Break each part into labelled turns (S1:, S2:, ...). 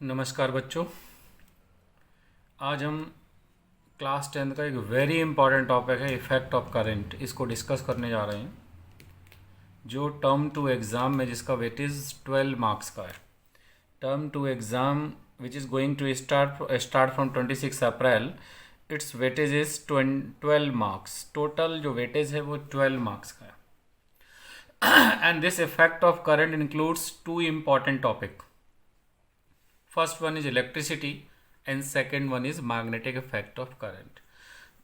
S1: नमस्कार बच्चों। आज हम क्लास 10 का एक वेरी इंपॉर्टेंट टॉपिक है इफ़ेक्ट ऑफ करंट, इसको डिस्कस करने जा रहे हैं। जो टर्म टू एग्ज़ाम में जिसका वेटेज 12 मार्क्स का है। Term two exam which is going to start from 26 April. It's weightage is 12 marks. Total जो वेटेज है वो 12 मार्क्स का है। And this effect of current includes two important topic. First one is electricity and second one is magnetic effect of current.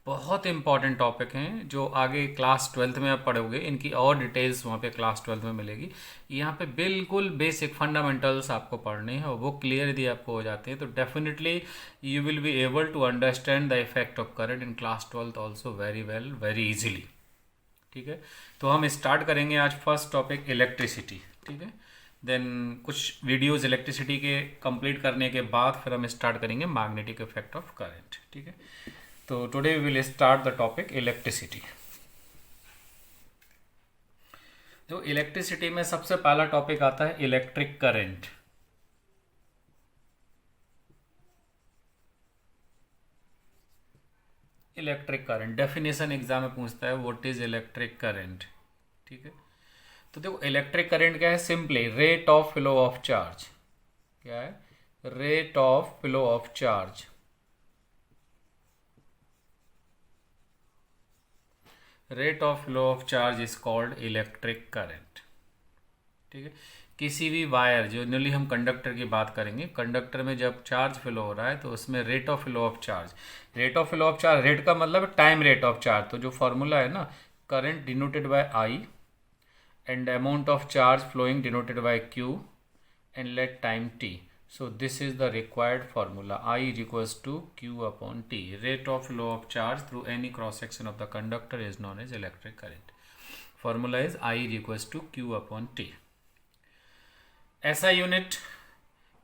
S1: बहुत important topic हैं जो आगे class 12th में आप पढ़ोगे। इनकी और डिटेल्स वहाँ पे क्लास 12th में मिलेगी। यहाँ पे बिल्कुल बेसिक फंडामेंटल्स आपको पढ़ने हैं और वो क्लियर यदि आपको हो जाते हैं तो definitely you will be able to understand the effect of current in class 12th also very well, very easily. ठीक है, तो हम स्टार्ट करेंगे आज फर्स्ट टॉपिक इलेक्ट्रिसिटी। ठीक है, देन कुछ वीडियोस इलेक्ट्रिसिटी के कंप्लीट करने के बाद फिर हम स्टार्ट करेंगे मैग्नेटिक इफेक्ट ऑफ करंट। ठीक है, तो today we will start the topic electricity. जो इलेक्ट्रिसिटी में सबसे पहला टॉपिक आता है electric current. Electric current definition exam में पूछता है व्हाट इज इलेक्ट्रिक करंट। ठीक है, तो देखो इलेक्ट्रिक करंट क्या है, simply rate of flow of charge. क्या है? Rate of flow of charge. Rate of flow of charge is called electric current. ठीक है, किसी भी वायर, जो जनरली हम कंडक्टर की बात करेंगे, कंडक्टर में जब चार्ज फ्लो हो रहा है तो उसमें rate of flow of charge. Rate of flow of charge, rate का मतलब टाइम रेट ऑफ चार्ज। तो जो फॉर्मूला है ना, current denoted by I and amount of charge flowing denoted by q and let time t. So this is the required formula. I is equals to q upon t. Rate of flow of charge through any cross section of the conductor is known as electric current. Formula is I is equals to q upon t. SI unit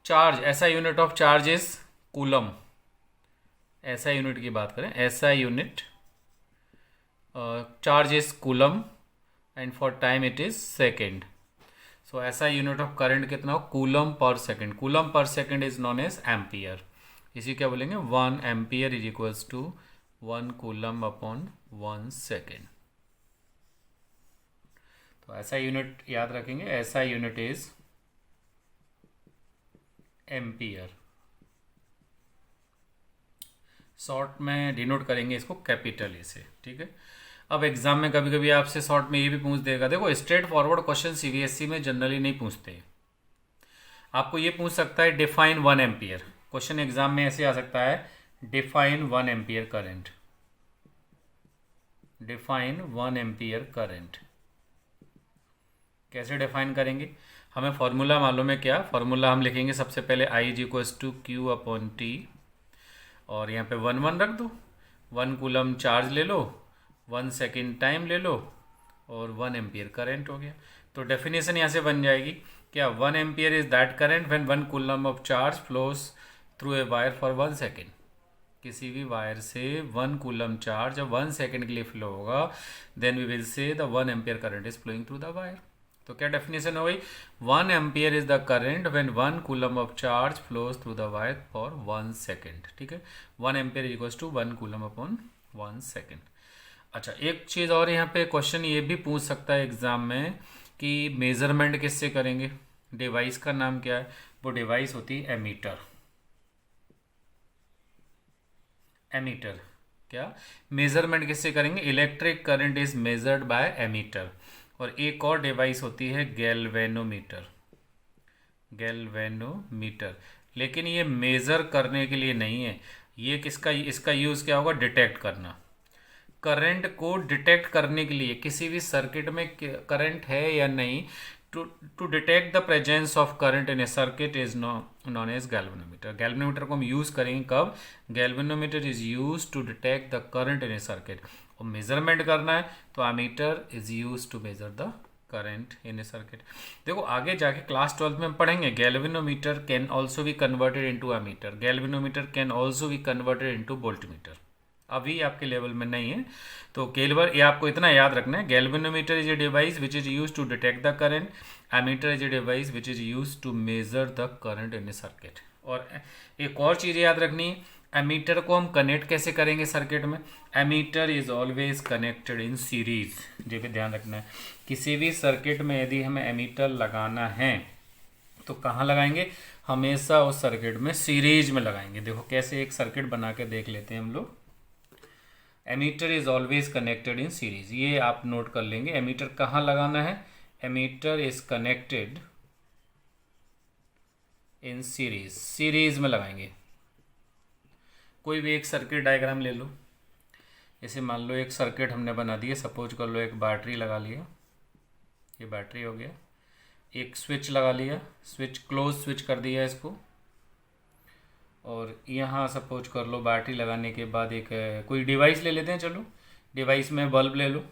S1: charge, SI unit of charge is coulomb. SI unit की बात करें, SI unit charge is coulomb and for time it is second. So ऐसा unit of current कितना हो, coulomb पर second. Coulomb पर second is known as ampere. इसी क्या बोलेंगे, 1 ampere is equals to 1 coulomb upon 1 second. तो ऐसा यूनिट याद रखेंगे, ऐसा यूनिट इज एम्पियर। शॉर्ट में डिनोट करेंगे इसको कैपिटल ए से। ठीक है, अब एग्जाम में कभी कभी आपसे शॉर्ट में ये भी पूछ देगा। देखो स्ट्रेट फॉरवर्ड क्वेश्चन सीबीएसई में जनरली नहीं पूछते। आपको ये पूछ सकता है डिफाइन 1 एम्पियर। क्वेश्चन एग्जाम में ऐसे आ सकता है, define 1 ampere current. Define 1 ampere current कैसे डिफाइन करेंगे, हमें फॉर्मूला मालूम है। क्या फॉर्मूला हम लिखेंगे, सबसे पहले I is equals to Q upon T और यहाँ पे 1 रख दो। 1 कूलम चार्ज ले लो, 1 सेकेंड टाइम ले लो और 1 एम्पियर करंट हो गया। तो डेफिनेशन यहाँ से बन जाएगी क्या, 1 ampere is that current when 1 coulomb of charge flows through a wire for 1 second. किसी भी वायर से 1 कूलम चार्ज जब 1 सेकेंड के लिए फ्लो होगा, then we will say the 1 ampere current is flowing through the wire. तो क्या definition हो गई, 1 ampere is the current when 1 coulomb of charge flows through the wire for 1 second. ठीक है, 1 ampere is equals to 1 coulomb upon 1 second. अच्छा, एक चीज़ और यहाँ पे क्वेश्चन ये भी पूछ सकता है एग्जाम में कि मेजरमेंट किससे करेंगे, डिवाइस का नाम क्या है। वो डिवाइस होती है एमीटर। एमीटर क्या, मेजरमेंट किससे करेंगे, electric current is measured by ammeter. और एक और डिवाइस होती है गैल्वेनोमीटर। गैल्वेनोमीटर, लेकिन ये मेजर करने के लिए नहीं है। ये किसका, इसका यूज़ क्या होगा, डिटेक्ट करना। करंट को डिटेक्ट करने के लिए, किसी भी सर्किट में करंट है या नहीं, to detect the presence of current in a circuit is known as galvanometer. Galvanometer को हम यूज़ करेंगे कब, galvanometer is use to detect the current in a circuit. और मेजरमेंट करना है तो ammeter is use to measure the current in a circuit. देखो आगे जाके क्लास 12 में हम पढ़ेंगे, galvanometer can also be converted into ammeter. Galvanometer can also be converted into voltmeter. अभी आपके लेवल में नहीं है, तो केवल ये आपको इतना याद रखना है, galvanometer is a device which is use to detect the current, ammeter is a device which is use to measure the current in a circuit. और एक और चीज़ याद रखनी है, एमीटर को हम कनेक्ट कैसे करेंगे सर्किट में। Ammeter is always connected in series, ये भी ध्यान रखना है। किसी भी सर्किट में यदि हमें एमीटर लगाना है तो कहाँ लगाएंगे, हमेशा उस सर्किट में सीरीज में लगाएंगे। देखो कैसे, एक सर्किट बना के देख लेते हैं हम लोग। Ammeter is always connected in series, ये आप नोट कर लेंगे। एमीटर कहाँ लगाना है, ammeter is connected in series, series में लगाएंगे। कोई भी एक सर्किट डायग्राम ले लो, जैसे मान लो एक सर्किट हमने बना दी है, सपोज कर लो एक बैटरी लगा लिया, ये बैटरी हो गया। एक स्विच लगा लिया, स्विच क्लोज स्विच कर दिया इसको, और यहाँ सपोज कर लो बैटरी लगाने के बाद एक कोई डिवाइस ले लेते हैं। चलो डिवाइस में बल्ब ले लो,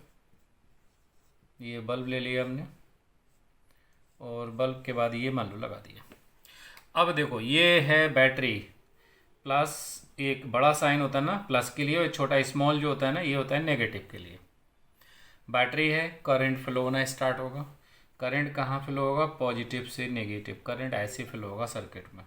S1: ये बल्ब ले लिया हमने, और बल्ब के बाद ये मान लो लगा दिया। अब देखो ये है बैटरी, प्लस एक बड़ा साइन होता है ना प्लस के लिए, और छोटा स्मॉल जो होता है ना ये होता है नेगेटिव के लिए। बैटरी है, करंट फ्लो होना स्टार्ट होगा। करंट कहाँ फ्लो होगा, पॉजिटिव से नेगेटिव। करंट ऐसे फ्लो होगा सर्किट में।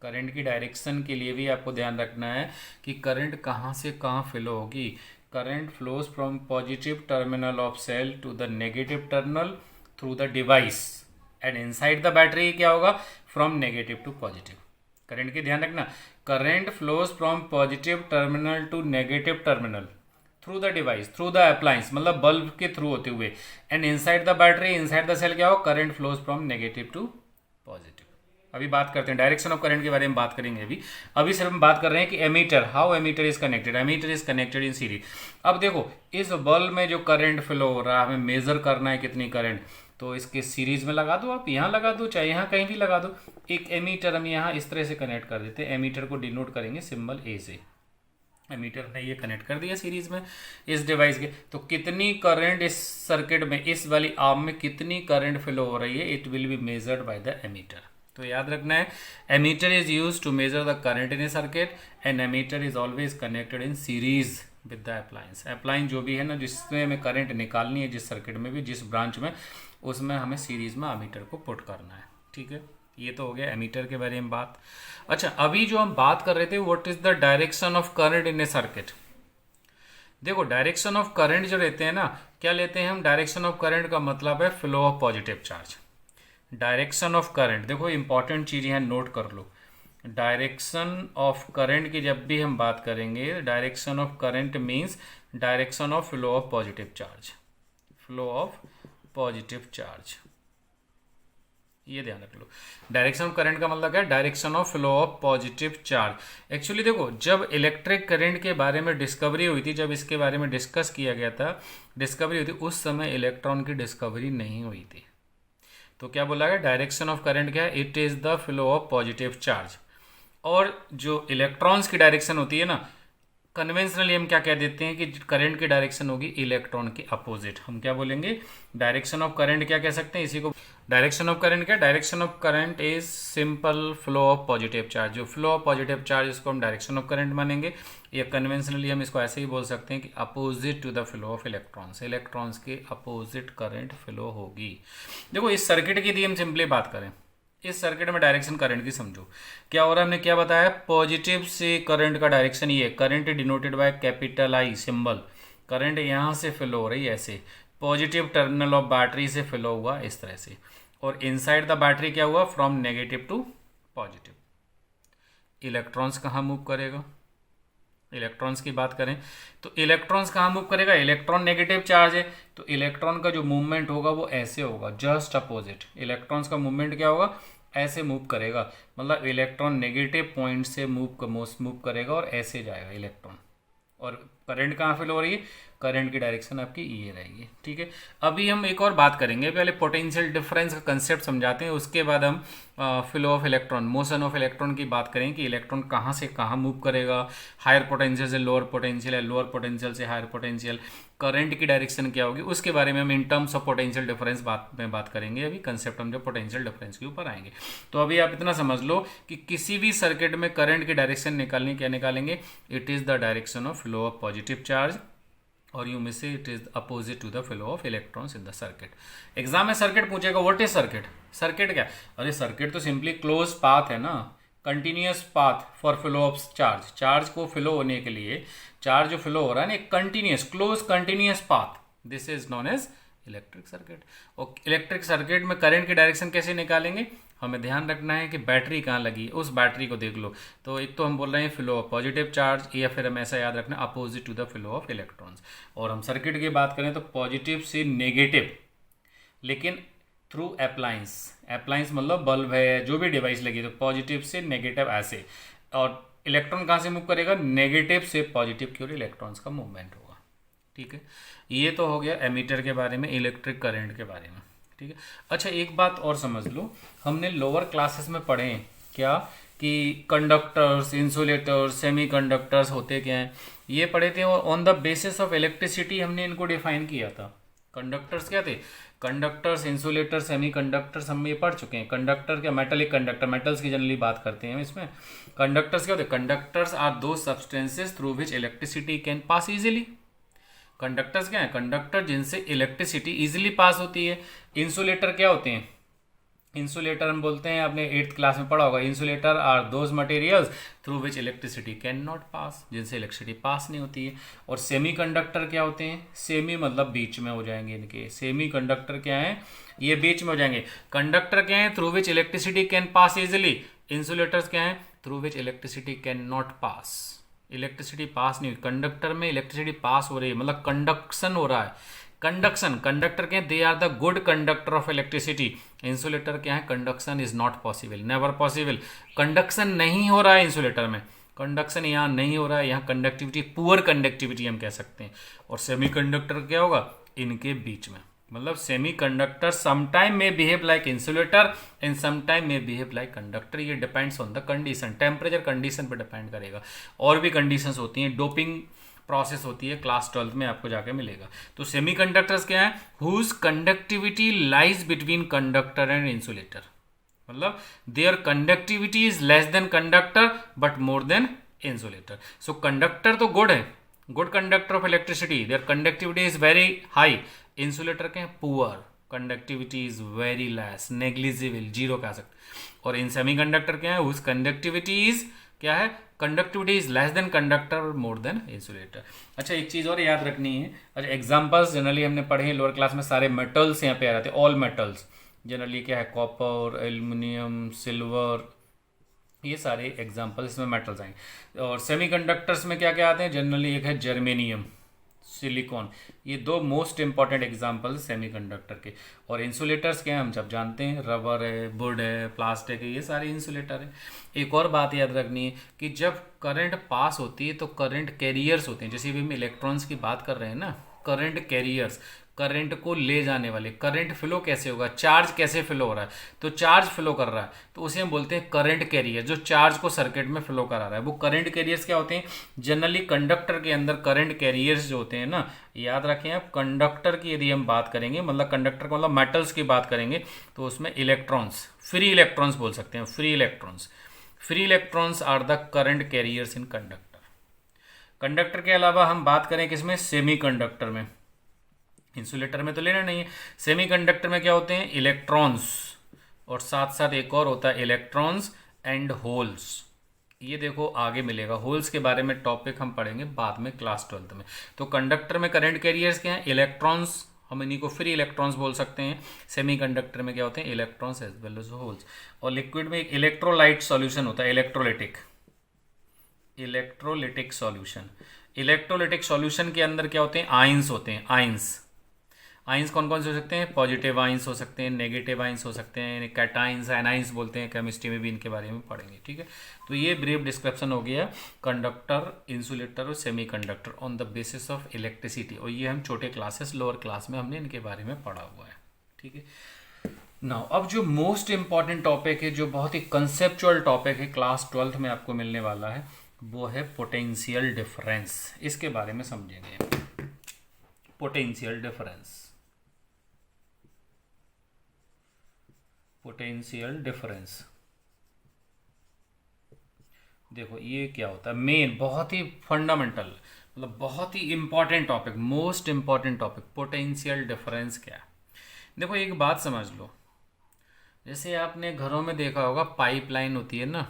S1: करंट की डायरेक्शन के लिए भी आपको ध्यान रखना है कि करंट कहाँ से कहाँ फ्लो होगी। Current flows from positive terminal of cell to the negative terminal through the device, and inside the battery क्या होगा, from negative to positive. Current की ध्यान रखना, current flows from positive terminal to negative terminal through the device, through the appliance, मतलब bulb के थ्रू होते हुए, and inside the battery, inside the cell क्या हो, current flows from negative to positive. अभी बात करते हैं डायरेक्शन ऑफ करंट के बारे में, बात करेंगे अभी सिर्फ हम बात कर रहे हैं कि ammeter, how ammeter is connected. Ammeter is connected in series. अब देखो इस बल्ब में जो करंट फ्लो हो रहा है, हमें मेजर करना है कितनी करंट, तो इसके सीरीज में लगा दो, आप यहाँ लगा दो चाहे यहाँ कहीं भी लगा दो। एक एमीटर हम यहाँ इस तरह से कनेक्ट कर देते हैं, एमीटर को डिनोट करेंगे सिंबल ए से। एमीटर ने ये कनेक्ट कर दिया सीरीज में इस डिवाइस के, तो कितनी करंट इस सर्किट में, इस वाली आर्म में कितनी करंट फ्लो हो रही है, it will be measured by the ammeter. तो याद रखना है, ammeter is use to measure the current in a circuit, and ammeter is always connected in series with the appliance. Appliance जो भी है ना, जिसमें हमें करंट निकालनी है, जिस सर्किट में भी, जिस ब्रांच में, उसमें हमें सीरीज में एमीटर को पुट करना है। ठीक है, ये तो हो गया एमीटर के बारे में बात। अच्छा, अभी जो हम बात कर रहे थे, what is the direction of current in a circuit. देखो डायरेक्शन ऑफ करंट जो रहते हैं ना, क्या लेते हैं हम, डायरेक्शन ऑफ करंट का मतलब है flow of positive charge. Direction of current, देखो इंपॉर्टेंट चीज यहाँ नोट कर लो। डायरेक्शन ऑफ करंट की जब भी हम बात करेंगे, direction of current means direction of flow of positive charge, flow of positive charge, ये ध्यान रख लो। डायरेक्शन ऑफ करंट का मतलब क्या है, direction of flow of positive charge. Actually देखो जब इलेक्ट्रिक करंट के बारे में डिस्कवरी हुई थी, जब इसके बारे में डिस्कस किया गया था, डिस्कवरी हुई थी, उस समय इलेक्ट्रॉन की डिस्कवरी नहीं हुई थी। तो क्या बोला गया, डायरेक्शन ऑफ करंट क्या है, it is the flow of positive charge. और जो इलेक्ट्रॉन्स की डायरेक्शन होती है ना, कन्वेंशनली हम क्या कह देते हैं कि करंट की डायरेक्शन होगी इलेक्ट्रॉन के अपोजिट। हम क्या बोलेंगे, डायरेक्शन ऑफ करंट क्या कह सकते हैं इसी को, डायरेक्शन ऑफ करंट क्या, direction of current is simple flow of positive charge. जो फ्लो ऑफ पॉजिटिव चार्ज, इसको हम डायरेक्शन ऑफ करंट मानेंगे, या कन्वेंशनली हम इसको ऐसे ही बोल सकते हैं कि opposite to the flow of electrons, electrons के अपोजिट करंट फ्लो होगी। देखो इस सर्किट की यदि हम सिंपली बात करें, इस सर्किट में डायरेक्शन करंट की समझो क्या हो रहा है, हमने क्या बताया, पॉजिटिव से करंट का डायरेक्शन ये है, current denoted by capital I symbol. Current यहाँ से फ्लो हो रही है ऐसे, पॉजिटिव टर्मिनल ऑफ बैटरी से फ्लो हुआ इस तरह से, और इनसाइड द बैटरी क्या हुआ, from negative to positive. Electrons कहाँ मूव करेगा, इलेक्ट्रॉन्स की बात करें तो इलेक्ट्रॉन्स कहाँ मूव करेगा, इलेक्ट्रॉन नेगेटिव चार्ज है, तो इलेक्ट्रॉन का जो मूवमेंट होगा वो ऐसे होगा, जस्ट अपोजिट। इलेक्ट्रॉन्स का मूवमेंट क्या होगा, ऐसे मूव करेगा, मतलब इलेक्ट्रॉन नेगेटिव पॉइंट से मूव करेगा और ऐसे जाएगा इलेक्ट्रॉन। और करंट कहाँ फ्लो हो रही है, करंट की डायरेक्शन आपकी ये रहेगी। ठीक है, अभी हम एक और बात करेंगे, पहले पोटेंशियल डिफरेंस का कंसेप्ट समझाते हैं, उसके बाद हम flow of electron, motion of electron की बात करें कि इलेक्ट्रॉन कहाँ से कहाँ मूव करेगा, हायर पोटेंशियल से लोअर पोटेंशियल है, लोअर पोटेंशियल से हायर पोटेंशियल, करंट की डायरेक्शन क्या होगी, उसके बारे में हम in terms of potential difference बात करेंगे। अभी कंसेप्ट हम जब पोटेंशियल डिफरेंस के ऊपर आएंगे, तो अभी आप इतना समझ लो कि किसी भी सर्किट में करंट की डायरेक्शन निकालनी, क्या निकालेंगे, it is the direction of flow of positive charge, और you may say it is opposite to the flow of electrons in the circuit. Exam में सर्किट पूछेगा, व्हाट इज सर्किट, सर्किट क्या, अरे circuit तो simply close path है ना, continuous path for flow of charge, charge को flow होने के लिए, चार्ज जो फ्लो हो रहा है ना, एक continuous close continuous path, this is known as electric circuit. और इलेक्ट्रिक सर्किट में करंट की डायरेक्शन कैसे निकालेंगे, हमें ध्यान रखना है कि बैटरी कहाँ लगी है, उस बैटरी को देख लो। तो एक तो हम बोल रहे हैं फ्लो ऑफ पॉजिटिव चार्ज, या फिर हम ऐसा याद रखना opposite to the flow of electrons. और हम सर्किट की बात करें तो पॉजिटिव से नेगेटिव, लेकिन थ्रू अप्लायंस, अप्लायंस मतलब बल्ब है, जो भी डिवाइस लगी, तो पॉजिटिव से नेगेटिव ऐसे। और इलेक्ट्रॉन कहाँ से मूव करेगा, नेगेटिव से पॉजिटिव की ओर इलेक्ट्रॉन्स का मूवमेंट होगा। ठीक है, ये तो हो गया एमीटर के बारे में, इलेक्ट्रिक करंट के बारे में। ठीक है, अच्छा एक बात और समझ लो, हमने लोअर क्लासेस में पढ़े हैं क्या कि कंडक्टर्स, इंसुलेटर्स, सेमीकंडक्टर्स होते क्या हैं, ये पढ़े थे। और on the basis of electricity हमने इनको डिफाइन किया था। कंडक्टर्स क्या थे, कंडक्टर्स, इंसुलेटर, सेमीकंडक्टर्स हम ये पढ़ चुके हैं। कंडक्टर क्या, मेटलिक कंडक्टर, मेटल्स की जनरली बात करते हैं इसमें। कंडक्टर्स क्या होते हैं, कंडक्टर्स आर दो substances through which electricity can pass easily. Conductors क्या है, कंडक्टर जिनसे इलेक्ट्रिसिटी इजीली पास होती है। इंसुलेटर क्या होते हैं, इंसुलेटर हम बोलते हैं, आपने 8th क्लास में पढ़ा होगा, insulator are those materials through which electricity can not pass, जिनसे इलेक्ट्रिसिटी पास नहीं होती है। और सेमी कंडक्टर क्या होते हैं, सेमी मतलब बीच में हो जाएंगे इनके, सेमी कंडक्टर क्या है, ये बीच में हो जाएंगे। कंडक्टर क्या है, through which electricity can pass easily. Insulators क्या है, through which electricity can not pass, electricity pass नहीं हुई। कंडक्टर में इलेक्ट्रिसिटी पास हो रही है, मतलब कंडक्शन हो रहा है। कंडक्शन, कंडक्टर क्या है, they are the good conductor of electricity. Insulator क्या है, conduction is not possible, never possible, conduction नहीं हो रहा है इंसुलेटर में, कंडक्शन यहाँ नहीं हो रहा है, यहाँ कंडक्टिविटी, पुअर कंडक्टिविटी हम कह सकते हैं। और सेमीकंडक्टर क्या होगा, इनके बीच में, मतलब सेमीकंडक्टर समटाइम में behave like insulator and sometime में बिहेव लाइक कंडक्टर। ये depends on the condition, temperature condition पर डिपेंड करेगा। और भी कंडीशंस होती हैं, डोपिंग प्रोसेस होती है, क्लास 12 में आपको जाके मिलेगा। तो सेमीकंडक्टर्स क्या है, whose conductivity lies between conductor and insulator, मतलब their conductivity is less than conductor but more than insulator. So conductor तो गुड है, good conductor of electricity, their conductivity is very high. Insulator के poor, conductivity is very less, negligible, zero कह सकते। और इन semiconductor क्या है, whose conductivity is क्या है, conductivity is less than conductor और मोर देन इंसुलेटर। अच्छा एक चीज़ और याद रखनी है, अच्छा एग्जांपल्स जनरली हमने पढ़े हैं लोअर क्लास में, सारे मेटल्स यहाँ पे आ रहे थे, ऑल मेटल्स जनरली क्या है, कॉपर, एल्युमिनियम, सिल्वर, ये सारे एग्जांपल इसमें मेटल्स आएंगे। और सेमीकंडक्टर्स में क्या क्या आते हैं, जनरली एक है जर्मेनियम, सिलिकॉन, ये दो मोस्ट इंपॉर्टेंट एग्जांपल सेमीकंडक्टर के। और इंसुलेटर्स क्या हैं, हम सब जानते हैं, रबर है, वुड है, प्लास्टिक है, ये सारे इंसुलेटर है। एक और बात याद रखनी है कि जब करंट पास होती है तो करंट कैरियर्स होते हैं, जैसे भी हम इलेक्ट्रॉन्स की बात कर रहे हैं ना, करंट कैरियर्स, करंट को ले जाने वाले। करंट फ्लो कैसे होगा, चार्ज कैसे फ्लो हो रहा है, तो चार्ज फ्लो कर रहा है तो उसे हम बोलते हैं करंट कैरियर, जो चार्ज को सर्किट में फ्लो करा रहा है, वो करंट कैरियर्स क्या होते हैं। जनरली कंडक्टर के अंदर करंट कैरियर्स जो होते हैं ना, याद रखें आप, कंडक्टर की यदि हम बात करेंगे, मतलब कंडक्टर का मतलब मेटल्स की बात करेंगे, तो उसमें इलेक्ट्रॉन्स, फ्री इलेक्ट्रॉन्स बोल सकते हैं, free electrons, free electrons are the current carriers in conductor. Conductor के अलावा हम बात करें किसमें, सेमी कंडक्टर में, इंसुलेटर में तो लेना नहीं है। सेमीकंडक्टर में क्या होते हैं, इलेक्ट्रॉन्स, और साथ साथ एक और होता है इलेक्ट्रॉन्स एंड होल्स। ये देखो आगे मिलेगा, होल्स के बारे में टॉपिक हम पढ़ेंगे बाद में क्लास 12 में। तो कंडक्टर में करंट कैरियर्स क्या हैं, इलेक्ट्रॉन्स, हम इन्हीं को फ्री इलेक्ट्रॉन्स बोल सकते हैं। सेमीकंडक्टर में क्या होते हैं, electrons as well as holes. और लिक्विड में एक इलेक्ट्रोलाइट सॉल्यूशन होता है, electrolytic, electrolytic solution. Electrolytic solution के अंदर क्या होते हैं, आयंस होते हैं, आयंस। आइंस कौन कौन से हो सकते हैं, पॉजिटिव आइंस हो सकते हैं, नेगेटिव आइंस हो सकते हैं, कैटाइंस, एनाइंस बोलते हैं, केमिस्ट्री में भी इनके बारे में पढ़ेंगे। ठीक है, तो ये ब्रीफ डिस्क्रिप्शन हो गया कंडक्टर, इंसुलेटर और semiconductor on the basis of electricity. और ये हम छोटे क्लासेस, लोअर क्लास में हमने इनके बारे में पढ़ा हुआ है। ठीक है, नाउ अब जो मोस्ट इंपॉर्टेंट टॉपिक है, जो बहुत ही कंसेप्चुअल टॉपिक है, क्लास 12 में आपको मिलने वाला है, वो है पोटेंशियल डिफरेंस। इसके बारे में समझेंगे, पोटेंशियल डिफरेंस, पोटेंशियल डिफरेंस। देखो ये क्या होता है, मेन बहुत ही फंडामेंटल, मतलब बहुत ही important topic, most important topic, potential difference क्या है। देखो एक बात समझ लो, जैसे आपने घरों में देखा होगा, पाइपलाइन होती है ना,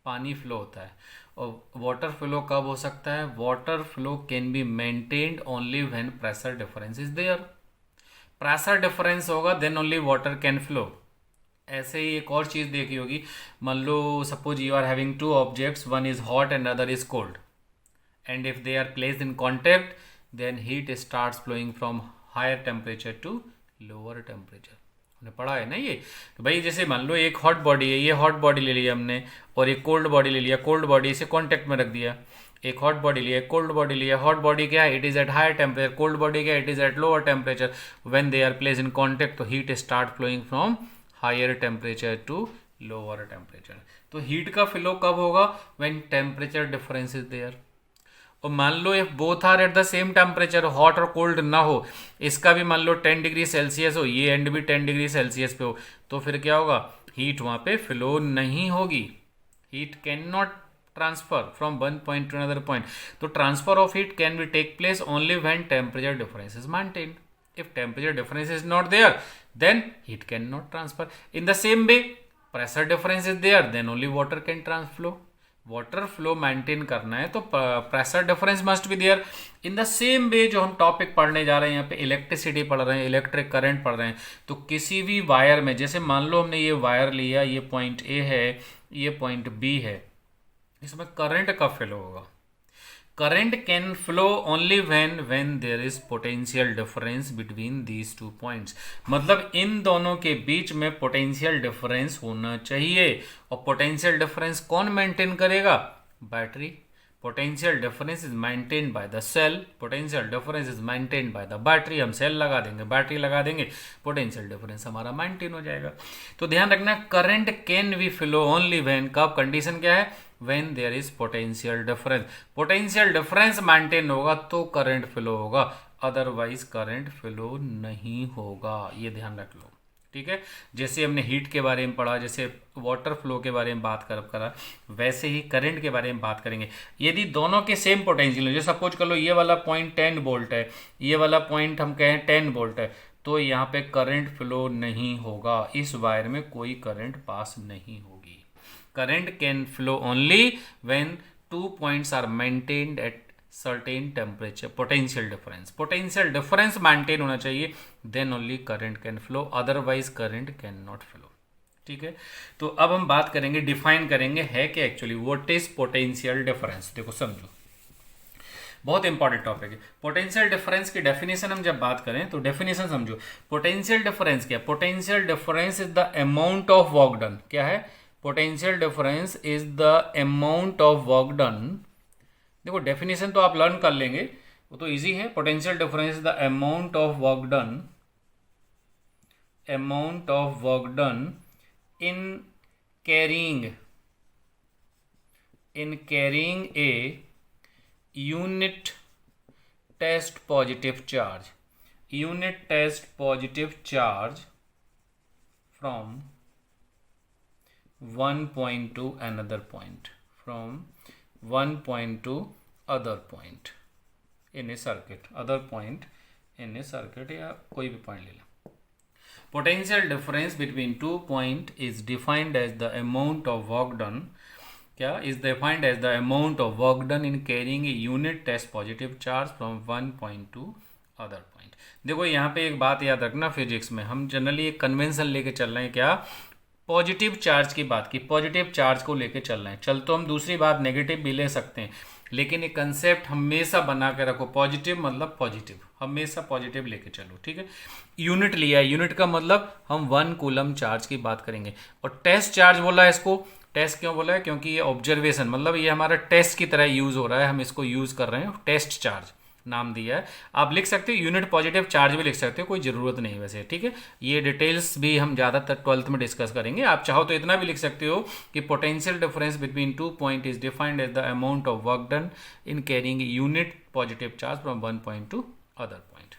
S1: पानी फ्लो होता है। और वाटर फ्लो कब हो सकता है? Water flow can be maintained only when pressure difference is there. Pressure difference होगा then only water can flow. ऐसे ही एक और चीज़ देखी होगी, मान लो suppose you are having two objects, one is hot and other is cold, and if they are placed in contact then heat starts flowing from higher temperature to lower temperature। हमने पढ़ा है ना ये कि भाई जैसे मान लो एक हॉट बॉडी है, ये हॉट बॉडी ले लिया हमने और एक कोल्ड बॉडी ले लिया, कोल्ड बॉडी से कांटेक्ट में रख दिया। एक हॉट बॉडी लिया, एक कोल्ड बॉडी लिया। हॉट बॉडी क्या है? It is at higher temperature. Cold body क्या है? It is at lower temperature. When they are placed in contact तो heat start flowing from higher temperature to lower temperature. तो heat का flow कब होगा? When temperature difference is there. और मान लो if both are at the same temperature, hot और cold ना हो, इसका भी मान लो 10 डिग्री सेल्सियस हो, ये एंड भी 10 डिग्री सेल्सियस पे हो, तो फिर क्या होगा? हीट वहाँ पे फ्लो नहीं होगी। Heat can not transfer from one point to another point. तो transfer of heat can be take place only when temperature difference is maintained. If temperature difference is not there then heat can not transfer. In the same way pressure difference is there then only water can transflow. Water flow maintain करना है तो pressure difference must be there. In the same way जो हम topic पढ़ने जा रहे हैं यहाँ पे इलेक्ट्रिसिटी पढ़ रहे हैं, इलेक्ट्रिक करंट पढ़ रहे हैं, तो किसी भी वायर में जैसे मान लो हमने ये वायर लिया, ये पॉइंट ए है, ये पॉइंट बी है, इसमें करंट कब फ्लो होगा? Current can flow only when there is potential difference between these two points. मतलब इन दोनों के बीच में पोटेंशियल डिफरेंस होना चाहिए। और पोटेंशियल डिफरेंस कौन मेंटेन करेगा? Battery. Potential difference is maintained by the cell, potential difference is maintained by the battery. हम सेल लगा देंगे, बैटरी लगा देंगे, पोटेंशियल डिफरेंस हमारा मेंटेन हो जाएगा। तो ध्यान रखना, current can be flow only when, कब? कंडीशन क्या है? When there is potential difference. Potential difference maintain होगा तो करंट फ्लो होगा, अदरवाइज करंट फ्लो नहीं होगा। ये ध्यान रख लो, ठीक है। जैसे हमने हीट के बारे में पढ़ा, जैसे वाटर फ्लो के बारे में बात करा, वैसे ही करंट के बारे में बात करेंगे। यदि दोनों के सेम पोटेंशियल हो, जो सपोज कर लो ये वाला पॉइंट 10 वोल्ट है, ये वाला पॉइंट हम कहें 10 वोल्ट है, तो यहाँ पे करंट फ्लो नहीं होगा, इस वायर में कोई करंट पास नहीं होगी। Current can flow only when two points are maintained at certain temperature. Potential difference maintain होना चाहिए, then only current can flow, otherwise current can not flow. ठीक है, तो अब हम बात करेंगे, डिफाइन करेंगे है कि actually what is potential difference. देखो समझो, बहुत इंपॉर्टेंट टॉपिक है। पोटेंशियल डिफरेंस की डेफिनेशन हम जब बात करें तो डेफिनेशन समझो। पोटेंशियल डिफरेंस क्या? Potential difference is the amount of work done. क्या है? Potential difference is the amount of work done. देखो डेफिनेशन तो आप लर्न कर लेंगे, वो तो इजी है। Potential difference is the amount of work done in carrying a unit test positive charge from one point to another point, from one point to other point in a circuit, other point in a circuit, या कोई भी point ले लो। Potential difference between two point is defined as the amount of work done. क्या is defined as the amount of work done in carrying a unit test positive charge from one point to other point. देखो यहाँ पे एक बात याद रखना, physics में हम जनरली एक कन्वेंशन लेके चल रहे हैं। क्या? पॉजिटिव चार्ज की बात की, पॉजिटिव चार्ज को लेके चल रहे हैं। चल तो हम दूसरी बात नेगेटिव भी ले सकते हैं, लेकिन ये कंसेप्ट हमेशा बना के रखो। पॉजिटिव मतलब पॉजिटिव, हमेशा पॉजिटिव लेके चलो, ठीक है। यूनिट लिया है, यूनिट का मतलब हम 1 कूलम चार्ज की बात करेंगे। और टेस्ट चार्ज बोला है, इसको टेस्ट क्यों बोला है? क्योंकि ये ऑब्जर्वेशन, मतलब ये हमारा टेस्ट की तरह यूज़ हो रहा है, हम इसको यूज़ कर रहे हैं। टेस्ट चार्ज नाम दिया है। आप लिख सकते हो यूनिट पॉजिटिव चार्ज भी लिख सकते हो, कोई ज़रूरत नहीं वैसे, ठीक है। ये डिटेल्स भी हम ज़्यादातर 12th में डिस्कस करेंगे। आप चाहो तो इतना भी लिख सकते हो कि potential difference between two point is defined as the amount of work done in carrying unit positive charge from one point to other point.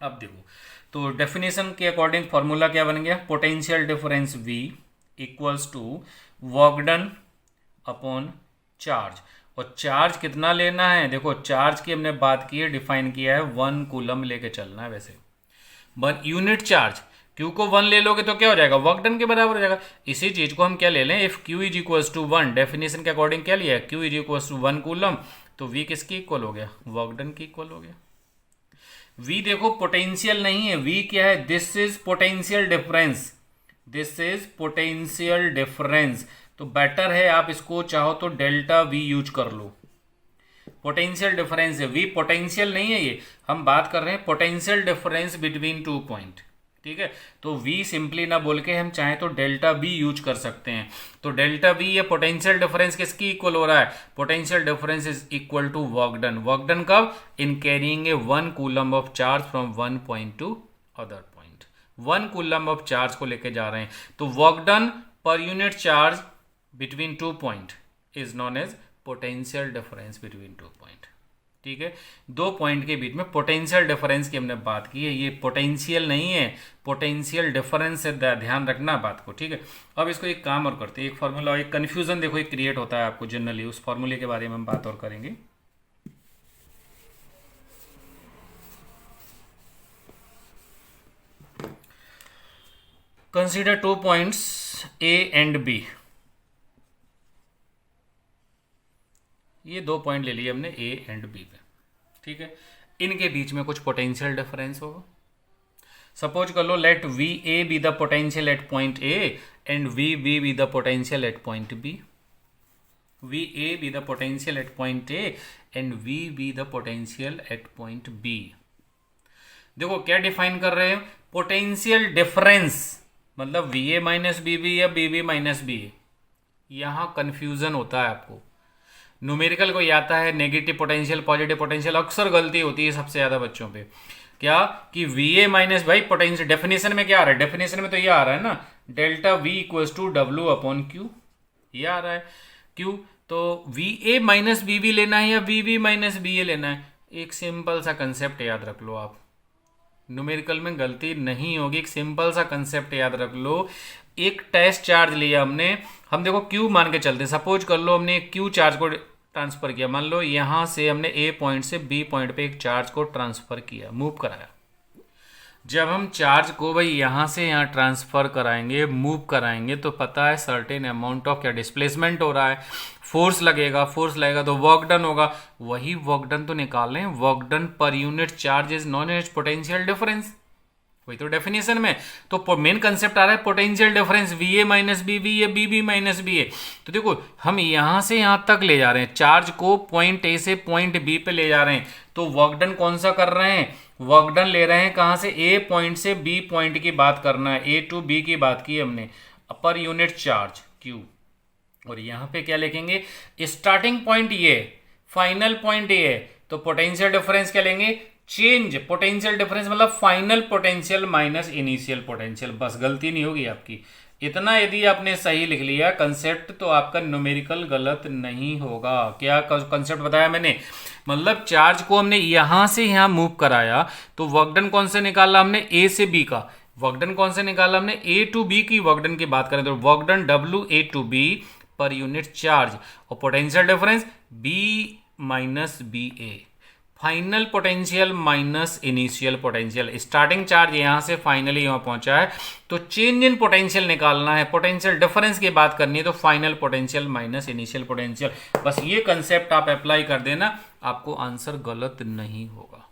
S1: अब देखो, तो डेफिनेशन के अकॉर्डिंग फॉर्मूला क्या बन गया? Potential difference V equals to work done upon charge. और charge कितना लेना है? देखो चार्ज की हमने बात की है, डिफाइन किया है, 1 कूलम लेके चलना है। वैसे 1 यूनिट चार्ज, Q को 1 ले लोगे तो क्या हो जाएगा, वर्क डन के बराबर हो जाएगा। इसी चीज को हम क्या ले लें, if Q is equals to 1, definition के अकॉर्डिंग क्या लिया है, Q is equals to 1 coulomb, तो V किसकी इक्वल हो गया, वर्क डन की इक्वल हो गया। V देखो पोटेंशियल नहीं है, V क्या है, this is potential difference, this is potential difference. तो बेटर है आप इसको चाहो तो डेल्टा V यूज कर लो, पोटेंशियल डिफरेंस है, V पोटेंशियल नहीं है, ये हम बात कर रहे हैं पोटेंशियल डिफरेंस बिटवीन 2 पॉइंट, ठीक है। तो V सिंपली ना बोल के हम चाहे तो डेल्टा V यूज कर सकते हैं। तो डेल्टा V ये पोटेंशियल डिफरेंस किसकी इक्वल हो रहा है, potential difference is equal to work done. Work done कब, in carrying a 1 coulomb of charge from 1 point to other point, 1 coulomb of charge को लेके जा रहे हैं, तो work done per unit charge between 2 point is known as potential difference between 2 point, ठीक है। 2 point के बीच में पोटेंशियल डिफरेंस की हमने बात की है, ये पोटेंशियल नहीं है, पोटेंशियल डिफरेंस से ध्यान रखना बात को, ठीक है। अब इसको एक काम और करते हैं, एक फॉर्मूला, एक कन्फ्यूजन देखो एक क्रिएट होता है आपको जनरली, उस फॉर्मूले के बारे में हम बात और करेंगे। Consider 2 points A and B, ये 2 पॉइंट ले लिए हमने A एंड B पे, ठीक है। इनके बीच में कुछ पोटेंशियल डिफरेंस होगा। सपोज कर लो let VA be the potential at point A and VB be the potential at point B। VA be the potential at point A and VB the potential at point B। देखो क्या define कर रहे हैं, potential difference, मतलब VA minus BB या BB minus BA। यहां confusion होता है आपको, न्यूमेरिकल को आता है नेगेटिव पोटेंशियल पॉजिटिव पोटेंशियल, अक्सर गलती होती है सबसे ज्यादा बच्चों पे, क्या कि VA माइनस, भाई पोटेंशियल डेफिनेशन में क्या आ रहा है, डेफिनेशन में तो ये आ रहा है ना, delta V equals to W upon Q, ये आ रहा है Q। तो VA माइनस BB लेना है या VB माइनस BA लेना है, एक सिंपल सा कंसेप्ट याद रख लो आप, न्यूमेरिकल में गलती नहीं होगी, एक सिंपल सा कंसेप्ट याद रख लो। एक टेस्ट चार्ज लिया हमने, हम देखो Q मान के चलते, सपोज कर लो हमने Q चार्ज को ट्रांसफर किया, मान लो यहां से हमने A पॉइंट से B पॉइंट पे एक चार्ज को ट्रांसफर किया, मूव कराया। जब हम चार्ज को भाई यहां से यहां ट्रांसफर कराएंगे, मूव कराएंगे, तो पता है सर्टेन अमाउंट ऑफ क्या डिस्प्लेसमेंट हो रहा है, फोर्स लगेगा, फोर्स लगेगा तो वर्क डन होगा, वही वर्क डन तो निकाल लें, work done per unit charge is known as potential difference, वही तो डेफिनेशन में। तो मेन कंसेप्ट आ रहा है potential difference VA minus BB या BB माइनस BA। तो देखो हम यहां से यहां तक ले जा रहे हैं, चार्ज को पॉइंट A से पॉइंट B पे ले जा रहे हैं, तो वर्क डन कौन सा कर रहे हैं, वर्क डन ले रहे हैं कहां से, A पॉइंट से B पॉइंट की बात करना है, A टू B की बात की हमने, पर यूनिट चार्ज Q। और यहां पे क्या लिखेंगे, स्टार्टिंग पॉइंट ये, फाइनल पॉइंट ये है, तो पोटेंशियल डिफरेंस क्या लेंगे, चेंज पोटेंशियल डिफरेंस, मतलब final potential minus initial potential, बस गलती नहीं होगी आपकी। इतना यदि आपने सही लिख लिया कंसेप्ट तो आपका न्यूमेरिकल गलत नहीं होगा। क्या कंसेप्ट बताया मैंने, मतलब चार्ज को हमने यहां से यहां मूव कराया, तो वर्क डन कौन से निकाला हमने, A से B का, वर्क डन कौन से निकाला हमने, A टू B की वर्क डन की बात करें तो work done WA to B per unit charge, और potential difference B minus BA, final potential minus initial potential, starting charge यहां से फाइनली यहां पहुंचा है, तो चेंज इन पोटेंशियल निकालना है, पोटेंशियल डिफरेंस की बात करनी है, तो final potential minus initial potential, बस ये कंसेप्ट आप अप्लाई कर देना, आपको आंसर गलत नहीं होगा।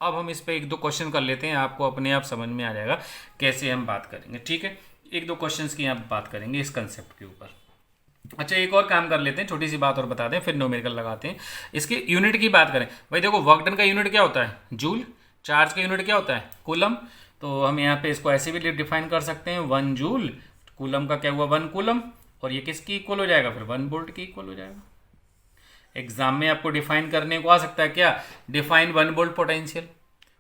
S1: अब हम इस पे एक दो क्वेश्चन कर लेते हैं, आपको अपने आप समझ में आ जाएगा कैसे हम बात करेंगे, ठीक है। एक दो क्वेश्चंस की आप बात करेंगे इस कंसेप्ट के ऊपर। अच्छा एक और काम कर लेते हैं, छोटी सी बात और बता दें, फिर न्यूमेरिकल लगाते हैं। इसकी यूनिट की बात करें, भाई देखो वर्क डन का यूनिट क्या होता है, जूल, चार्ज का यूनिट क्या होता है, कूलम, तो हम यहाँ पे इसको ऐसे भी डिफाइन कर सकते हैं, 1 जूल, कूलम का क्या हुआ 1 कूलम, और ये किसकी इक्वल हो जाएगा, फिर 1 वोल्ट की इक्वल हो जाएगा। एग्जाम में आपको डिफाइन करने को आ सकता है क्या, डिफाइन 1 वोल्ट पोटेंशियल,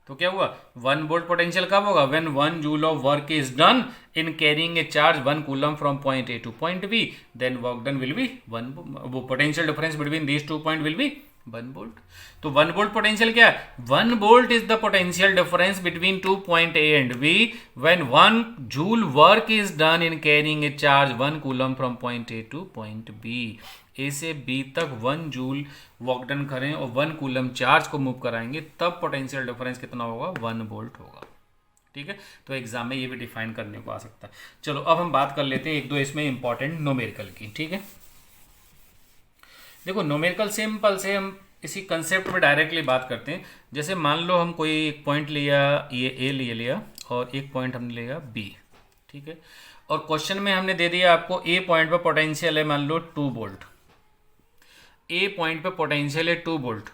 S1: तो क्या हुआ 1 वोल्ट पोटेंशियल कब होगा, when 1 joule of work is done in carrying a charge 1 coulomb from point A to point B, then work done will be 1, वो potential difference between these 2 point will be 1 volt. तो 1 volt potential क्या है, 1 volt is the potential difference between 2 point A and B when 1 joule work is done in carrying a charge 1 coulomb from point A to point B। A से B तक 1 joule work done करें और 1 coulomb charge को move कराएंगे, तब potential difference कितना होगा, 1 volt होगा। ठीक है, तो एग्जाम में ये भी डिफाइन करने को आ सकता है। चलो अब हम बात कर लेते हैं एक दो इसमें इंपॉर्टेंट न्यूमेरिकल की। ठीक है, देखो न्यूमेरिकल सिंपल से हम इसी कंसेप्ट में डायरेक्टली बात करते हैं। जैसे मान लो हम कोई एक पॉइंट लिया, ये ए ले लिया और एक पॉइंट हमने लिया बी। ठीक है, और क्वेश्चन में हमने दे दिया आपको ए पॉइंट पे पोटेंशियल है मान लो 2 वोल्ट, ए पॉइंट पे पोटेंशियल है 2 वोल्ट,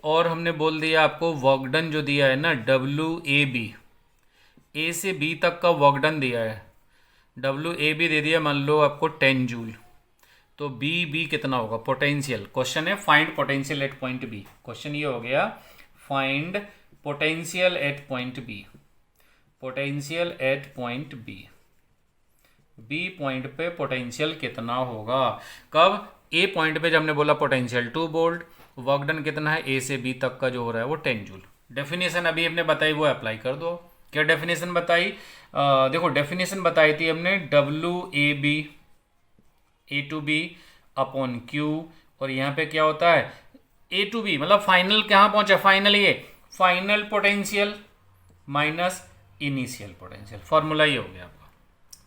S1: और हमने बोल दिया आपको वर्क डन जो दिया है ना WAB, ए से बी तक का वर्क डन दिया है, WAB दे दिया मान लो आपको 10 जूल। तो बी कितना होगा पोटेंशियल, क्वेश्चन है find potential at point B. Question ये हो गया find potential at point B, potential at point B, B point पे पोटेंशियल कितना होगा। कब, ए पॉइंट पे जब हमने बोला पोटेंशियल 2 वोल्ट, वर्क डन कितना है ए से बी तक का जो हो रहा है वो 10 जूल। डेफिनेशन अभी हमने बताई वो अप्लाई कर दो। क्या डेफिनेशन बताई, देखो डेफिनेशन बताई थी हमने WAB A to B upon Q, और यहाँ पे क्या होता है A टू बी मतलब फाइनल कहाँ पहुंचा, फाइनल ये final potential minus initial potential, formula ये हो गया आपका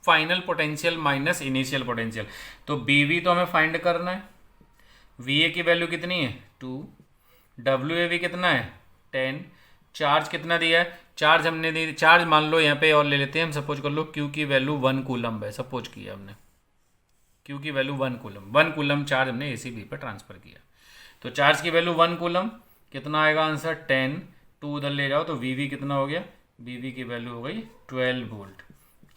S1: final potential minus initial potential. तो BV तो हमें फाइंड करना है, VA की वैल्यू कितनी है 2, WAV कितना है 10, चार्ज कितना दिया है, चार्ज हमने दी, चार्ज मान लो यहाँ पे और ले लेते हैं हम, सपोज कर लो Q की वैल्यू 1 कूलम है, सपोज किया हमने Q की वैल्यू 1 कूलम, 1 कूलम चार्ज हमने AC B पे ट्रांसफर किया। तो चार्ज की वैल्यू 1 कूलम, कितना आएगा आंसर 10, 2 उधर ले जाओ तो VV कितना हो गया, BV की वैल्यू हो गई 12 वोल्ट।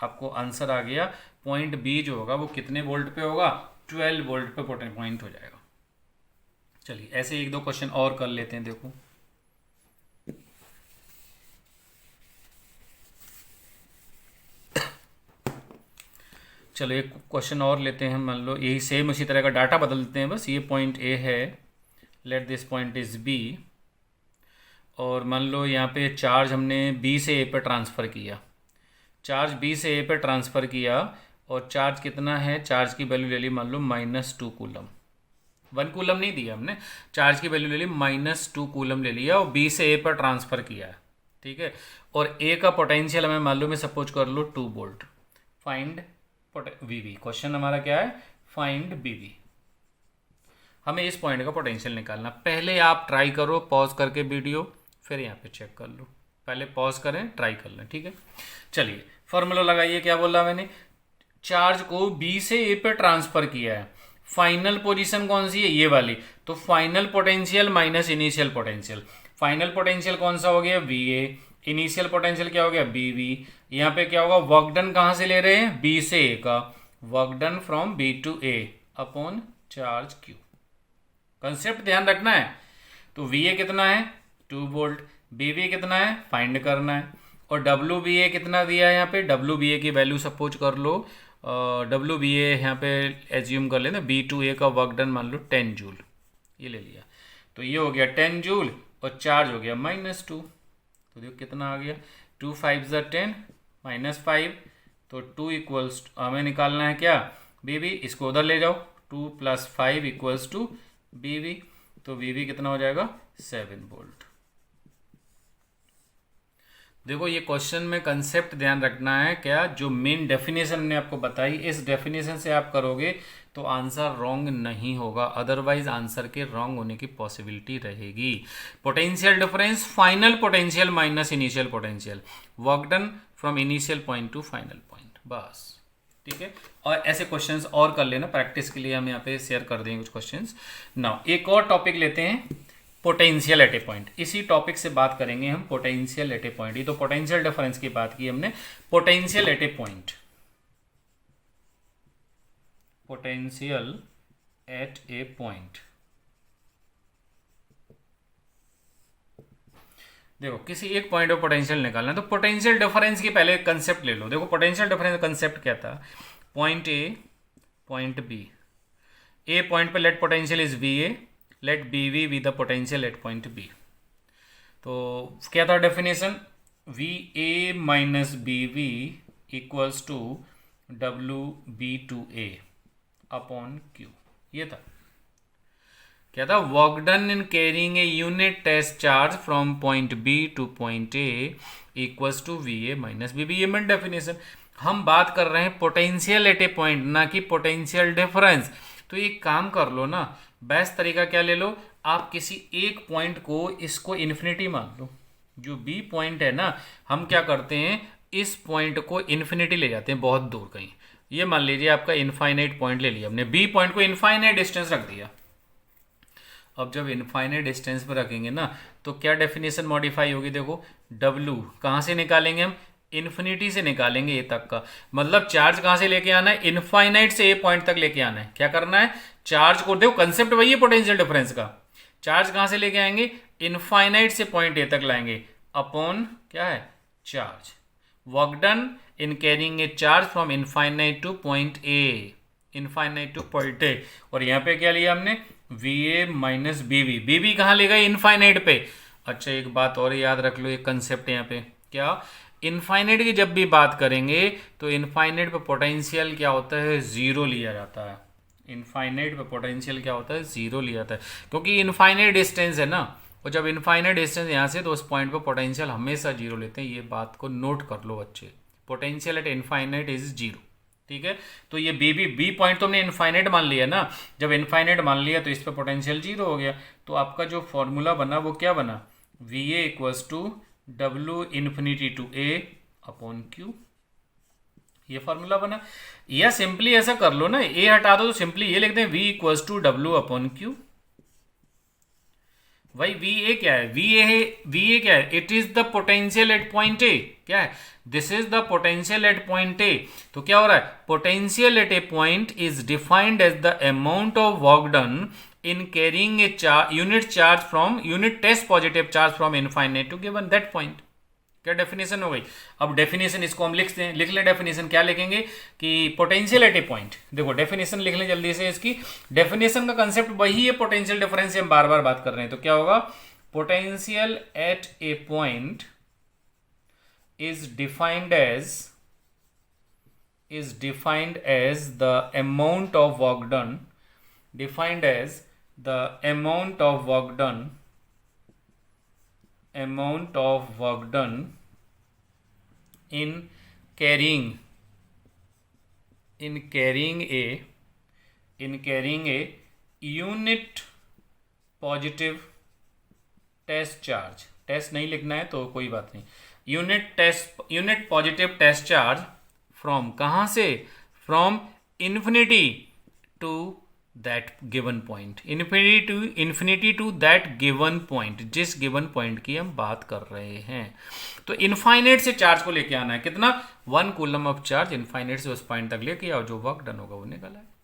S1: आपको आंसर आ गया पॉइंट बी जो होगा वो कितने वोल्ट पे होगा, 12 वोल्ट पे पॉइंट हो जाएगा। चलिए ऐसे एक दो क्वेश्चन और कर लेते हैं। देखो चलो एक क्वेश्चन और लेते हैं, मान लो यही सेम उसी तरह का डाटा बदल देते हैं, बस ये पॉइंट ए है, let this point is B, और मान लो यहाँ पे चार्ज हमने बी से ए पे ट्रांसफ़र किया, चार्ज बी से ए पे ट्रांसफ़र किया, और चार्ज कितना है, चार्ज की वैल्यू ले ली मान लो -2 कूलम, 1 कूलम नहीं दिया हमने, चार्ज की वैल्यू ले ली -2 कूलम ले लिया, और बी से ए पर ट्रांसफ़र किया है। ठीक है, और ए का पोटेंशियल हमें मालूम है, सपोज कर लो 2 वोल्ट, फाइंड VV। क्वेश्चन हमारा क्या है, फाइंड BV, हमें इस पॉइंट का पोटेंशियल निकालना। पहले आप ट्राई करो पॉज करके वीडियो, फिर यहाँ पे चेक कर लो, पहले पॉज करें ट्राई कर लें। ठीक है, चलिए फॉर्मूला लगाइए, क्या बोला मैंने, चार्ज को बी से ए पे ट्रांसफर किया है, फाइनल पोजीशन कौन सी है, ये वाली, तो final potential minus initial potential, final potential कौन सा हो गया VA, इनिशियल पोटेंशियल क्या हो गया BV। यहाँ पे क्या होगा, वर्क डन कहाँ से ले रहे हैं, B से A का, work done from B to A upon charge Q। Concept ध्यान रखना है। तो VA कितना है 2 वोल्ट, BV कितना है फाइंड करना है, और WBA कितना दिया है यहाँ पे, WBA की वैल्यू सपोज कर लो, WBA यहाँ पे एज्यूम कर लेना, B टू A का वर्क डन मान लो 10 जूल, ये ले लिया, तो ये हो गया 10 जूल, और चार्ज हो गया -2, तो देखो कितना आ गया, 2 5 10 -5, तो 2 इक्वल्स हमें निकालना है क्या BV, इसको उधर ले जाओ, 2 + 5 इक्वल्स टू BV, तो BV कितना हो जाएगा 7 वोल्ट। देखो ये क्वेश्चन में कंसेप्ट ध्यान रखना है, क्या जो मेन डेफिनेशन ने आपको बताई, इस डेफिनेशन से आप करोगे तो आंसर रॉन्ग नहीं होगा, अदरवाइज आंसर के रॉन्ग होने की पॉसिबिलिटी रहेगी। Potential difference final potential minus initial potential, work done from initial point two final point, बस। ठीक है, और ऐसे क्वेश्चंस और कर लेना, प्रैक्टिस के लिए हम यहाँ पे शेयर कर देंगे कुछ क्वेश्चंस। नाउ एक और टॉपिक लेते हैं, पोटेंशियल एट ए पॉइंट, इसी टॉपिक से बात करेंगे हम, पोटेंशियल एट ए पॉइंट। ये तो पोटेंशियल डिफरेंस की बात की हमने, potential at A point, potential at A point. देखो किसी एक पॉइंट पे पोटेंशियल निकालना है, तो पोटेंशियल डिफरेंस की पहले कंसेप्ट ले लो। देखो पोटेंशियल डिफरेंस कंसेप्ट क्या था, point A point B, A point पे let potential is VA, let BV be the potential at point B। तो क्या था definition, VA minus BV equals to WB to A upon Q, ये था। क्या था, work done in carrying a unit test charge from point B to point A equals to V A minus B B. ये main definition. हम बात कर रहे हैं पोटेंशियल एट ए पॉइंट, ना कि पोटेंशियल डिफरेंस। तो एक काम कर लो ना, बेस्ट तरीका क्या ले लो, आप किसी एक पॉइंट को इसको इन्फिनिटी मान लो। जो बी पॉइंट है ना, हम क्या करते हैं, इस पॉइंट को इन्फिनिटी ले जाते हैं बहुत दूर कहीं। ये मान लीजिए आपका इनफाइनाइट पॉइंट ले लिया हमने, बी पॉइंट को इनफाइनाइट डिस्टेंस रख दिया। अब जब इनफाइनाइट डिस्टेंस पर रखेंगे ना, तो क्या डेफिनेशन मॉडिफाई होगी, देखो W कहाँ से निकालेंगे हम, इन्फिनिटी से निकालेंगे ए तक का। मतलब चार्ज कहाँ से लेके आना है, इनफाइनाइट से ए पॉइंट तक लेके आना है। क्या करना है, चार्ज को, देखो कंसेप्ट वही है पोटेंशियल डिफरेंस का। चार्ज कहाँ से लेके आएंगे, इनफाइनाइट से पॉइंट ए तक लाएंगे, अपॉन क्या है, charge. Work done in carrying a charge from infinite to point A, infinite to point A. और यहाँ पे क्या लिया हमने, V A minus B B. B B कहाँ ले गए, इनफाइनाइट पे। अच्छा एक बात और याद रख लो, एक कंसेप्ट यहाँ पे, क्या, इनफाइनाइट की जब भी बात करेंगे तो इनफाइनाइट पे पोटेंशियल क्या होता है, जीरो लिया जाता है। इनफाइनाइट पे पोटेंशियल क्या होता है, जीरो लिया जाता है, क्योंकि इनफाइनाइट डिस्टेंस है ना। और जब इनफाइनाइट डिस्टेंस यहाँ से, तो उस पॉइंट पे पोटेंशियल हमेशा जीरो लेते हैं। ये बात को नोट कर लो बच्चे, potential at infinite is zero. ठीक है, तो ये बी पॉइंट तो हमने इनफाइनाइट मान लिया ना। जब इनफाइनाइट मान लिया तो इस पर पोटेंशियल जीरो हो गया। तो आपका जो फॉर्मूला बना वो क्या बना, V A equals to W infinity to A upon Q. ये फॉर्मूला बना। या सिंपली ऐसा कर लो ना, ए हटा दो तो सिंपली ये लिखते हैं, V equals to W upon Q. भाई वी ए क्या है, वी ए क्या है, it is the potential at point A. क्या है, this is the potential at point A. तो क्या हो रहा है, potential at A point is defined as the amount of work done in carrying a unit charge from unit test positive charge from infinite to given that point. क्या definition हो गई। अब definition इसको हम लिख लें। डेफिनेशन क्या लिखेंगे कि पोटेंशियल एट ए पॉइंट। देखो डेफिनेशन लिख लें जल्दी से। इसकी डेफिनेशन का कंसेप्ट वही है, पोटेंशियल डिफरेंस से हम बार बार बात कर रहे हैं। तो क्या होगा, potential at A point is defined as the amount of work done, defined as the amount of work done in carrying a unit positive test charge। Test नहीं लिखना है तो कोई बात नहीं, unit positive test charge from, कहाँ से, from infinity to that given point, infinity to that given point, जिस गिवन पॉइंट की हम बात कर रहे हैं। तो इनफाइनाइट से चार्ज को लेके आना है, कितना, 1 कूलम ऑफ चार्ज इनफाइनाइट से उस पॉइंट तक लेके आओ, जो वर्क डन होगा वो निकला है।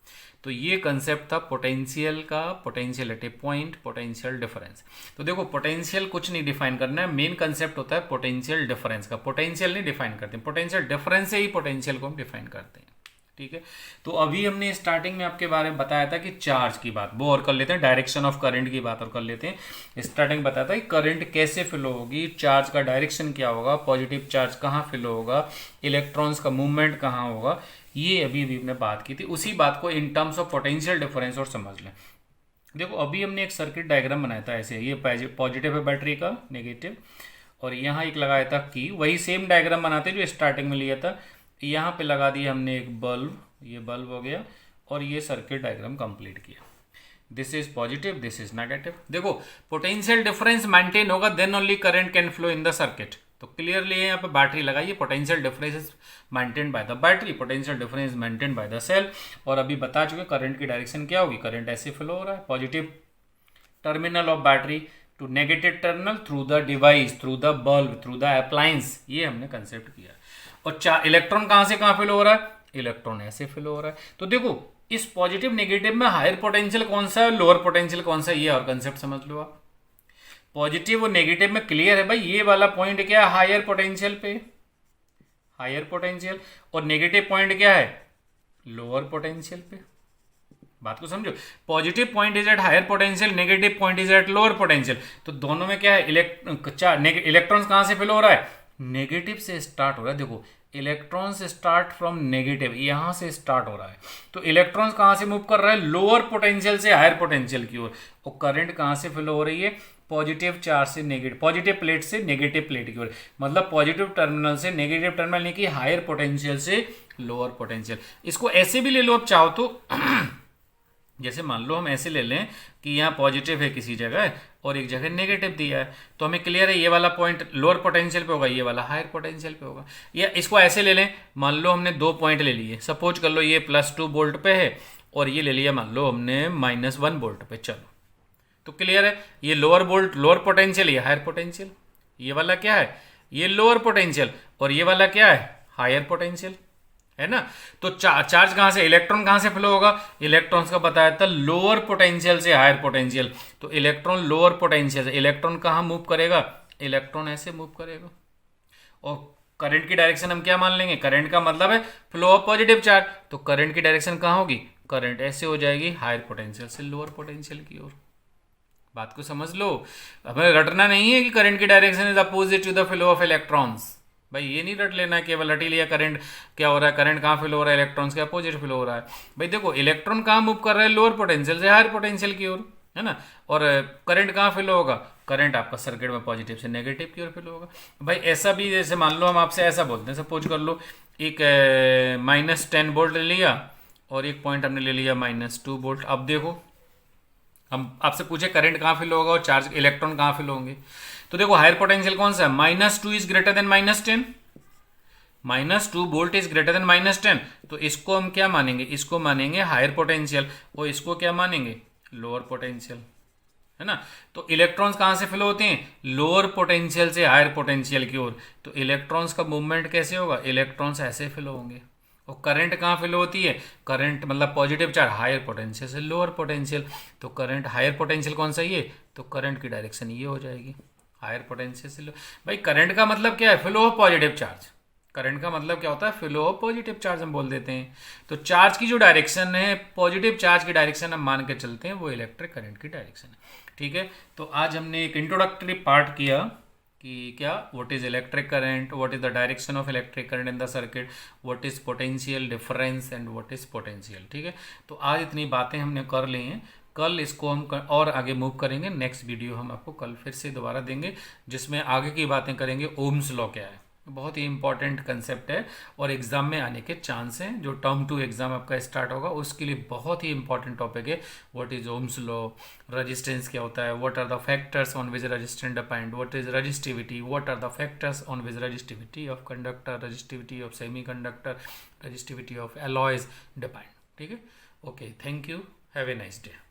S1: तो ये कंसेप्ट था पोटेंशियल का, potential at A point, potential difference. तो देखो पोटेंशियल कुछ नहीं डिफाइन करना है, मेन कंसेप्ट होता है पोटेंशियल डिफरेंस का। पोटेंशियल नहीं डिफाइन करते, पोटेंशियल डिफरेंस से ही पोटेंशियल को हम डिफाइन करते हैं। ठीक है, तो अभी हमने स्टार्टिंग में आपके बारे में बताया था कि चार्ज की बात, वो और कर लेते हैं, डायरेक्शन ऑफ करंट की बात और कर लेते हैं। स्टार्टिंग बताया था कि करंट कैसे फ्लो होगी, चार्ज का डायरेक्शन क्या होगा, पॉजिटिव चार्ज कहाँ फ्लो होगा, इलेक्ट्रॉन्स का मूवमेंट कहाँ होगा, ये अभी हमने बात की थी। उसी बात को in terms of potential difference और समझ लें। देखो अभी हमने एक सर्किट डायग्राम बनाया था ऐसे, ये पॉजिटिव है बैटरी का, नेगेटिव, और यहाँ एक लगाया था की, वही सेम डायग्राम बनाते जो स्टार्टिंग में लिया था। यहाँ पे लगा दिया हमने एक बल्ब, ये बल्ब हो गया, और ये सर्किट डायग्राम कंप्लीट किया। This is positive, this is negative. देखो पोटेंशियल डिफरेंस मेंटेन होगा, then only current can flow in the circuit. तो क्लियरली यहाँ पे बैटरी लगाइए, potential difference is maintain by the battery, potential difference is maintain by the cell. और अभी बता चुके करंट की डायरेक्शन क्या होगी, करंट ऐसे फ्लो हो रहा है, positive terminal of battery to negative terminal through the device, through the bulb, through the appliance. ये हमने कंसेप्ट किया। और इलेक्ट्रॉन कहाँ से कहाँ फ्लो हो रहा है, इलेक्ट्रॉन ऐसे फ्लो हो रहा है। तो देखो इस पॉजिटिव नेगेटिव में हायर पोटेंशियल कौन सा है, लोअर पोटेंशियल कौन सा है, ये और कंसेप्ट समझ लो आप। पॉजिटिव और नेगेटिव में क्लियर है भाई, ये वाला पॉइंट क्या है, हायर पोटेंशियल पे, हायर पोटेंशियल, और नेगेटिव पॉइंट क्या है, लोअर पोटेंशियल पे। बात को समझो, positive point is at higher potential, negative point is at lower potential. तो दोनों में क्या है, इलेक्ट्रॉन्स कहाँ से फ्लो हो रहा है, नेगेटिव से स्टार्ट हो रहा है। देखो इलेक्ट्रॉन्स स्टार्ट फ्रॉम नेगेटिव, यहाँ से स्टार्ट हो रहा है, तो इलेक्ट्रॉन्स कहाँ से मूव कर रहा है, लोअर पोटेंशियल से हायर पोटेंशियल की ओर, और करंट कहाँ से फ्लो हो रही है, पॉजिटिव चार्ज से नेगेटिव, पॉजिटिव प्लेट से नेगेटिव प्लेट की ओर, मतलब पॉजिटिव टर्मिनल से नेगेटिव टर्मिनल यानी कि हायर पोटेंशियल से लोअर पोटेंशियल। इसको ऐसे भी ले लो आप चाहो तो जैसे मान लो हम ऐसे ले लें कि यहाँ पॉजिटिव है किसी जगह और एक जगह नेगेटिव दिया है, तो हमें क्लियर है ये वाला पॉइंट लोअर पोटेंशियल पे होगा, ये वाला हायर पोटेंशियल पे होगा। या इसको ऐसे ले लें, मान लो हमने 2 पॉइंट ले लिए, सपोज कर लो ये +2 वोल्ट पे है और ये ले लिया मान लो हमने -1 वोल्ट पे, चलो तो क्लियर है ये लोअर पोटेंशियल, ये हायर पोटेंशियल, ये वाला क्या है, ये लोअर पोटेंशियल और ये वाला क्या है, हायर पोटेंशियल, है ना। तो चार्ज कहाँ से, इलेक्ट्रॉन कहाँ से फ्लो होगा, इलेक्ट्रॉन्स का बताया था लोअर पोटेंशियल से हायर पोटेंशियल, तो इलेक्ट्रॉन लोअर पोटेंशियल से, इलेक्ट्रॉन कहाँ मूव करेगा, इलेक्ट्रॉन ऐसे मूव करेगा। और करंट की डायरेक्शन हम क्या मान लेंगे, करंट का मतलब है फ्लो ऑफ पॉजिटिव चार्ज, तो करंट की डायरेक्शन कहाँ होगी, करंट ऐसे हो जाएगी हायर पोटेंशियल से लोअर पोटेंशियल की ओर। बात को समझ लो, हमें रटना नहीं है कि करंट की direction is opposite to the flow of electrons, भाई ये नहीं रट लेना केवल रट लिया करंट क्या हो रहा है, करंट कहाँ फ्लो हो रहा है, इलेक्ट्रॉन्स के अपोजिट फ्लो हो रहा है। भाई देखो इलेक्ट्रॉन कहाँ मूव कर रहा है, लोअर पोटेंशियल से हायर पोटेंशियल की ओर, है ना। और करंट कहाँ फ्लो होगा, करंट आपका सर्किट में पॉजिटिव से नेगेटिव की ओर फ्लो होगा। भाई ऐसा भी जैसे मान लो हम आपसे ऐसा बोलते हैं, सपोज कर लो एक -10 वोल्ट ले लिया और एक पॉइंट हमने ले लिया -2 वोल्ट। अब देखो हम आपसे पूछे करंट कहाँ फ्लो होगा और चार्ज इलेक्ट्रॉन कहाँ फ्लो होंगे, तो देखो हायर पोटेंशियल कौन सा है, -2 is greater than -10, -2 volt is greater than -10, तो इसको हम क्या मानेंगे, इसको मानेंगे हायर पोटेंशियल और इसको क्या मानेंगे, लोअर पोटेंशियल, है ना। तो इलेक्ट्रॉन्स कहाँ से फ्लो होते हैं, लोअर पोटेंशियल से हायर पोटेंशियल की ओर, तो इलेक्ट्रॉन्स का मूवमेंट कैसे होगा, इलेक्ट्रॉन्स ऐसे फ्लो होंगे। और करंट कहाँ फ्लो होती है, करंट मतलब पॉजिटिव चार्ज हायर पोटेंशियल से लोअर पोटेंशियल, तो करंट हायर पोटेंशियल कौन सा ये, तो करंट की डायरेक्शन ये हो जाएगी हायर पोटेंशियल से। भाई करंट का मतलब क्या है, flow of positive charge, current का मतलब क्या होता है, फ्लो ऑफ पॉजिटिव चार्ज हम बोल देते हैं। तो चार्ज की जो डायरेक्शन है, पॉजिटिव चार्ज की डायरेक्शन हम मान के चलते हैं वो इलेक्ट्रिक करंट की डायरेक्शन है, ठीक है। तो आज हमने एक इंट्रोडक्टरी पार्ट किया कि क्या, what is electric current, what is the direction of electric current in the circuit, what is potential difference and what is potential, ठीक है। तो आज इतनी बातें हमने कर ली हैं, कल इसको हम और आगे मूव करेंगे, नेक्स्ट वीडियो हम आपको कल फिर से दोबारा देंगे जिसमें आगे की बातें करेंगे, ओम्स लॉ क्या है, बहुत ही इंपॉर्टेंट कंसेप्ट है और एग्जाम में आने के चांस हैं। जो टर्म 2 एग्जाम आपका स्टार्ट होगा उसके लिए बहुत ही इंपॉर्टेंट टॉपिक है, what is Ohm's law, resistance क्या होता है, what are the factors on which resistance depend, what is resistivity, what are the factors on which resistivity of conductor, resistivity of semiconductor, resistivity of alloys depend, ठीक है। Okay, thank you, have a nice day.